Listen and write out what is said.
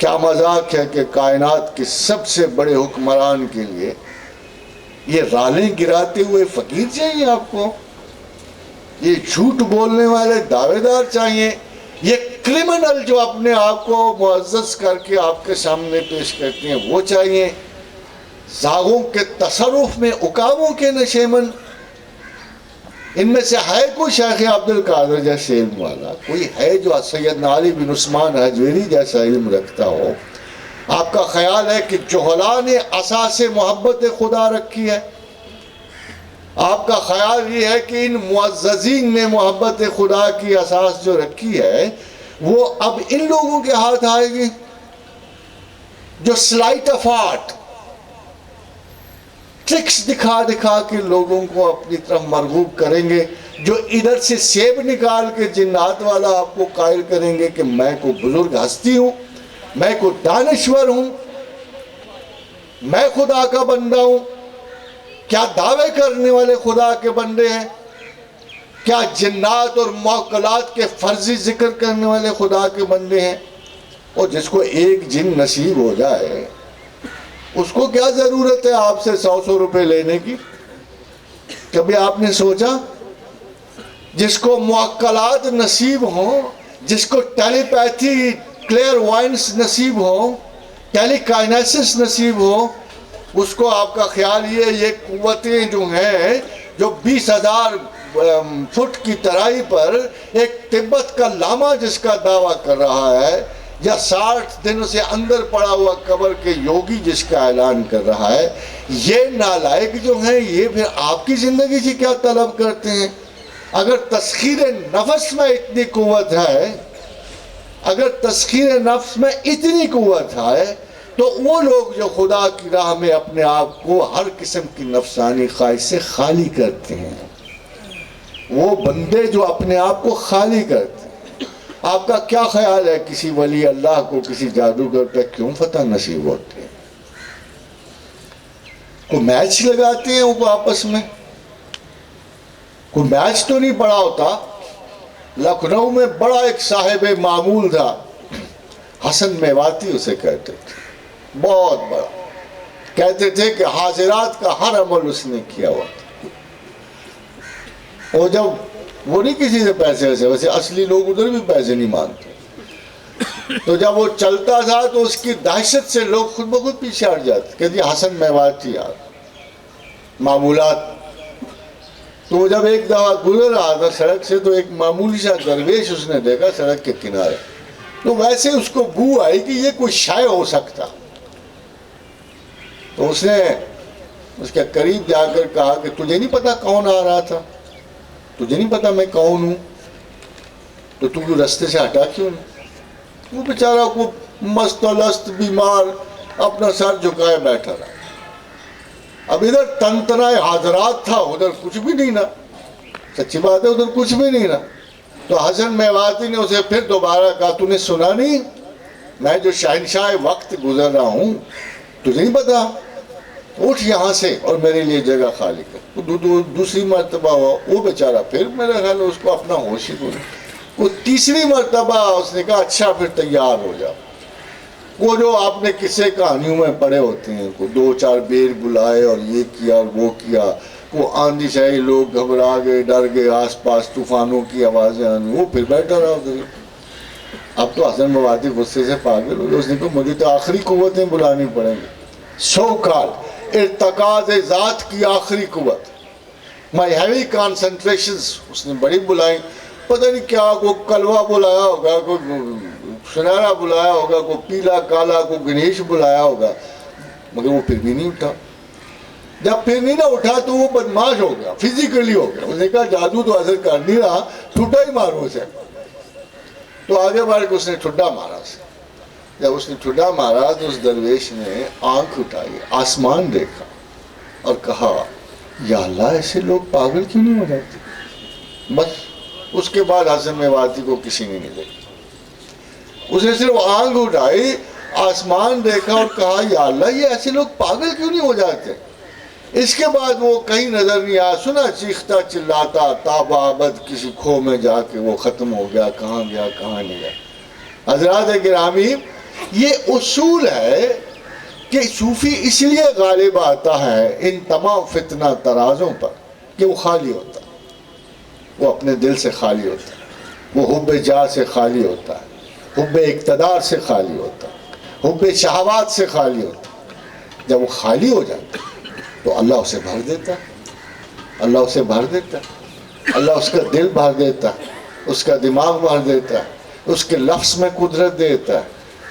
کیا مذاق ہے کہ کائنات کے سب سے بڑے حکمران کے لیے یہ رالیں گراتے ہوئے فقیر چاہیے آپ کو؟ یہ جھوٹ بولنے والے دعوے دار چاہیے؟ یہ کرمنل جو اپنے آپ کو معزز کر کے آپ کے سامنے پیش کرتے ہیں وہ چاہیے؟ زاغوں کے تصرف میں عقابوں کے نشیمن؟ ان میں سے ہے کوئی شیخ عبد القادر جیسے علم والا؟ کوئی ہے جو سیدنا علی بن عثمان حجویری جیسا علم رکھتا ہو؟ آپ کا خیال ہے کہ جہلاء نے اساس محبت خدا رکھی ہے؟ آپ کا خیال یہ ہے کہ ان معززین نے محبت خدا کی اساس جو رکھی ہے وہ اب ان لوگوں کے ہاتھ آئے گی جو سلائٹ آف آرٹ، ٹرکس دکھا دکھا کے لوگوں کو اپنی طرف مرغوب کریں گے، جو ادھر سے سیب نکال کے جنات والا آپ کو قائل کریں گے کہ میں کو بزرگ ہستی ہوں، میں کو دانشور ہوں، میں خدا کا بندہ ہوں؟ کیا دعوے کرنے والے خدا کے بندے ہیں؟ کیا جنات اور معقلات کے فرضی ذکر کرنے والے خدا کے بندے ہیں؟ اور جس کو ایک جن نصیب ہو جائے اس کو کیا ضرورت ہے آپ سے 100 روپے لینے کی؟ کبھی آپ نے سوچا؟ جس کو معقلات نصیب ہوں، جس کو ٹیلی پیتھی، کلیئر وائنس نصیب ہوں، ٹیلی کائنیسس نصیب ہو، اس کو آپ کا خیال یہ قوتیں جو ہیں جو 20,000 فٹ کی ترائی پر ایک تبت کا لاما جس کا دعویٰ کر رہا ہے، یا 60 دنوں سے اندر پڑا ہوا قبر کے یوگی جس کا اعلان کر رہا ہے، یہ نالائق جو ہیں یہ پھر آپ کی زندگی سے کیا طلب کرتے ہیں؟ اگر تسخیر نفس میں اتنی قوت ہے، اگر تسخیر نفس میں اتنی قوت ہے، تو وہ لوگ جو خدا کی راہ میں اپنے آپ کو ہر قسم کی نفسانی خواہش سے خالی کرتے ہیں، وہ بندے جو اپنے آپ کو خالی کرتے ہیں، آپ کا کیا خیال ہے کسی ولی اللہ کو کسی جادوگر پہ کیوں فتح نصیب ہوتے ہیں؟ کوئی میچ لگاتے ہیں وہ آپس میں؟ کوئی میچ تو نہیں پڑا ہوتا؟ لکھنؤ میں بڑا ایک صاحب معمول تھا، حسن میواتی اسے کہتے تھے، بہت بڑا، کہتے تھے کہ حاضرات کا ہر عمل اس نے کیا ہوا تھا۔ اور جب وہ نہیں کسی سے پیسے ویسے اصلی لوگ ادھر بھی پیسے نہیں مانگتے، تو جب وہ چلتا تھا تو اس کی دہشت سے لوگ خود بخود پیچھے ہٹ جاتے، کہتے حسن میواتی یار معمولات۔ تو وہ جب ایک دفعہ گزر رہا تھا سڑک سے تو ایک معمولی سا درویش اس نے دیکھا سڑک کے کنارے، تو ویسے اس کو بو آئی کہ یہ کوئی شے ہو سکتا، تو اس نے اس کے قریب جا کر کہا کہ تجھے نہیں پتا کون آ رہا تھا؟ تجھے نہیں پتا میں کون ہوں؟ تو تو رستے سے ہٹا کیوں نہیں؟ وہ بیچارہ کو مست و لست بیمار اپنا سر جھکائے بیٹھا رہا۔ اب ادھر تنتنائے حاضرات تھا، ادھر کچھ بھی نہیں نا، سچی بات ہے ادھر کچھ بھی نہیں نا۔ تو حسن میواتی نے اسے پھر دوبارہ کہا تو نے سنا نہیں میں جو شہنشاہ وقت گزر رہا ہوں، تجھے نہیں پتا؟ اٹھ یہاں سے اور میرے لیے جگہ خالی کر۔ دوسری مرتبہ ہوا، وہ بیچارہ پھر میرا خیال ہے اس کو اپنا ہوش ہی نہیں۔ وہ تیسری مرتبہ اس نے کہا اچھا پھر تیار ہو جاؤ۔ وہ جو آپ نے قصے کہانیوں میں پڑھے ہوتے ہیں، کو 2-4 بیر بلائے اور یہ کیا اور وہ کیا، وہ آندھی چاہیے، لوگ گھبرا گئے، ڈر گئے، آس پاس طوفانوں کی آوازیں آنی، وہ پھر بیٹھا رہا ادھر۔ اب تو حسن میواتی غصے سے پاگل ہو گئے، اس نے کہا مجھے تو آخری قوتیں بلانی پڑیں گی، سو کال ارتکاز ذات کی آخری قوت، مائی ہیوی کانسنٹریشنز اس نے بڑی بلائیں، پتہ نہیں کیا، کوئی کلوہ بلایا ہوگا، کوئی سنہرا بلایا ہوگا، کوئی پیلا کالا، کوئی گنیش بلایا ہوگا، مگر وہ پھر بھی نہیں اٹھا۔ جب پھر نہیں نہ اٹھا تو وہ بدماش ہو گیا، فزیکلی ہو گیا۔ اس نے کہا جادو تو اثر کر نہیں رہا، ٹھڈا ہی مارو اسے۔ تو آگے بڑھ کے اس نے ٹھڈا مارا اسے۔ جب اس نے ٹھڈا مارا تو اس درویش نے آنکھ اٹھائی، آسمان دیکھا اور کہا یا اللہ ایسے لوگ پاگل کیوں نہیں ہو جاتے؟ بس اس کے بعد حسن میواتی کو کسی نے نہیں دیکھا۔ اس نے صرف آنکھ اٹھائی، آسمان دیکھا اور کہا یا اللہ یہ ایسے لوگ پاگل کیوں نہیں ہو جاتے؟ اس کے بعد وہ کہیں نظر نہیں آیا، سنا چیختا چلاتا تابا ابد کسی کھو میں جا کے وہ ختم ہو گیا، کہاں گیا کہاں نہیں گیا۔ حضرات گرامی، یہ اصول ہے کہ صوفی اس لیے غالب آتا ہے ان تمام فتنہ ترازوں پر کہ وہ خالی ہوتا ہے، وہ اپنے دل سے خالی ہوتا ہے، وہ حب جاہ سے خالی ہوتا ہے، حب اقتدار سے خالی ہوتا ہے، حب شہوات سے خالی ہوتا ہے۔ جب وہ خالی ہو جاتا ہے تو اللہ اسے بھر دیتا ہے، اللہ اسے بھر دیتا ہے، اللہ اس کا دل بھر دیتا ہے، اس کا دماغ بھر دیتا ہے، اس کے لفظ میں قدرت دیتا ہے،